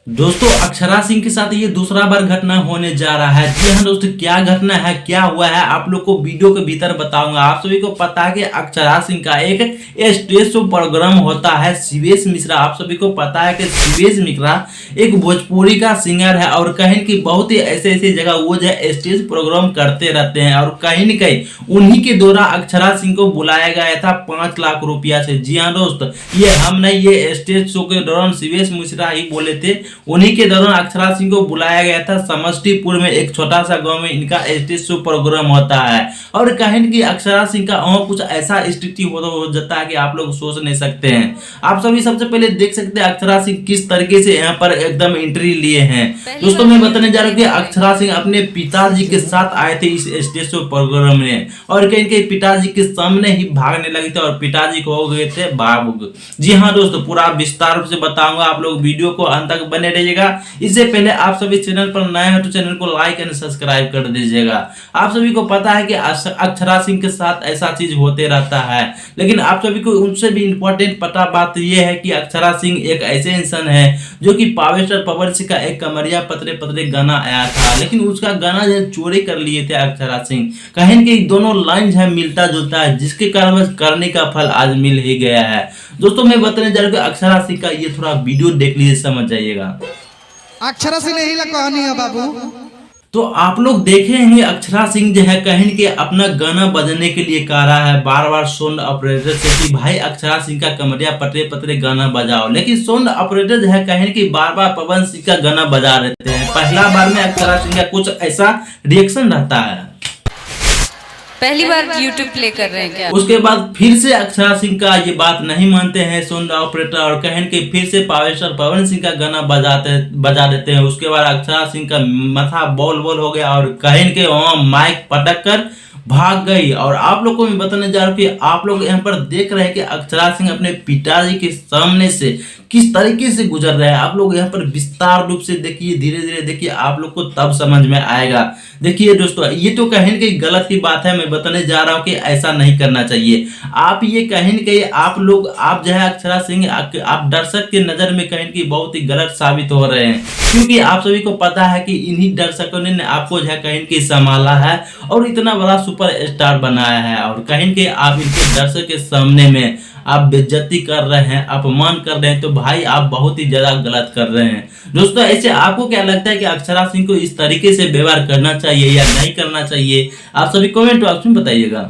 दोस्तों अक्षरा सिंह के साथ ये दूसरा बार घटना होने जा रहा है। जी हाँ दोस्तों, क्या घटना है, क्या हुआ है, आप लोग को वीडियो के भीतर बताऊंगा। आप सभी को पता है कि अक्षरा सिंह का एक स्टेज शो प्रोग्राम होता है शिवेश मिश्रा। आप सभी को पता है कि शिवेश मिश्रा एक भोजपुरी का सिंगर है और कहीं की बहुत ही ऐसे ऐसे जगह वो जो है स्टेज प्रोग्राम करते रहते हैं और कहीं न कहीं उन्हीं के द्वारा अक्षरा सिंह को बुलाया गया था 5 लाख रुपया से। जी हाँ दोस्त, ये हम नहीं, ये स्टेज शो के दौरान शिवेश मिश्रा ही बोले थे। उन्हीं के दौरान अक्षरा सिंह को बुलाया गया था समस्तीपुर में, एक छोटा सा गांव में इनका स्टेज शो प्रोग्राम होता है। और कहीं कि अक्षरा सिंह का वहां कुछ ऐसा स्थिति हो जाता है कि आप लोग सोच नहीं सकते हैं। आप सभी सबसे पहले देख सकते हैं अक्षरा सिंह किस तरीके से यहाँ पर एकदम एंट्री लिए हैं। दोस्तों मैं बताने जा रहा हूँ कि अक्षरा सिंह अपने पिताजी के साथ आए थे इस स्टेज शो प्रोग्राम में और कहीं के पिताजी के सामने ही भागने लगे थे और पिताजी को हो गए थे भावुक। जी हाँ दोस्तों, पूरा विस्तार से बताऊंगा, आप लोग वीडियो को अंत तक बने रहिएगा। इससे पहले आप सभी चैनल पर नए हैं तो चैनल को लाइक एंड सब्सक्राइब कर दीजिएगा। आप सभी को पता है कि अक्षरा सिंह के साथ ऐसा चीज होते रहता है, लेकिन आप सभी को उनसे भी इंपॉर्टेंट पता बात यह है कि अक्षरा सिंह एक ऐसे इंसान है जो कि पावर स्टार पवन सिंह का एक कमरिया पतरे पतरे गाना आया था, लेकिन उसका गाना जो चोरी कर लिए थे अक्षरा सिंह। कहीं कि दोनों लाइन है मिलता जुलता है, जिसके कारण करने का फल आज मिल ही गया है। दोस्तों मैं बताने जा रहा हूँ अक्षरा सिंह का ये थोड़ा वीडियो देख लीजिए, समझ जाइएगा। अक्षरा सिंह यही कहानी है बाबू। तो आप लोग देखे होंगे अक्षरा सिंह जो है कहीं के अपना गाना बजाने के लिए कह रहा है बार बार साउंड ऑपरेटर से कि भाई अक्षरा सिंह का कमरिया पतरे पतरे गाना बजाओ, लेकिन साउंड ऑपरेटर जो है कहीं कि बार बार पवन सिंह का गाना बजा रहते हैं। पहला बार में अक्षरा सिंह का कुछ ऐसा रिएक्शन रहता है, पहली बार YouTube प्ले कर रहे हैं क्या? उसके बाद फिर से अक्षरा सिंह का ये बात नहीं मानते हैं साउंड ऑपरेटर और कहीं के फिर से पावर स्टार पवन सिंह का गाना बजा देते हैं। उसके बाद अक्षरा सिंह का माथा बॉल बॉल हो गया और कहीं के वहां माइक पटक कर भाग गई। और आप लोग को मैं बताने जा रहा हूँ कि आप लोग यहाँ पर देख रहे हैं कि अक्षरा सिंह अपने पिताजी के सामने से किस तरीके से गुजर रहे हैं। आप लोग यहाँ पर विस्तार रूप से देखिए, धीरे धीरे देखिए, आप लोग को तब समझ में आएगा। देखिए दोस्तों, ये तो कहीं की गलत ही बात है, मैं बताने जा रहा हूँ कि ऐसा नहीं करना चाहिए। आप ये कहीं कहीं आप लोग आप जो है अक्षरा सिंह आप दर्शक के नजर में कहीं की बहुत ही गलत साबित हो रहे हैं, क्योंकि आप सभी को पता है कि इन्हीं दर्शकों ने आपको जो है कहीं की संभाला है और इतना बड़ा सुपर स्टार बनाया है। और कहीं के आप इनके दर्शक के सामने में आप बेइज्जती कर रहे हैं, अपमान कर रहे हैं, तो भाई आप बहुत ही ज्यादा गलत कर रहे हैं। दोस्तों ऐसे आपको क्या लगता है कि अक्षरा सिंह को इस तरीके से व्यवहार करना चाहिए या नहीं करना चाहिए? आप सभी कमेंट बॉक्स में बताइएगा।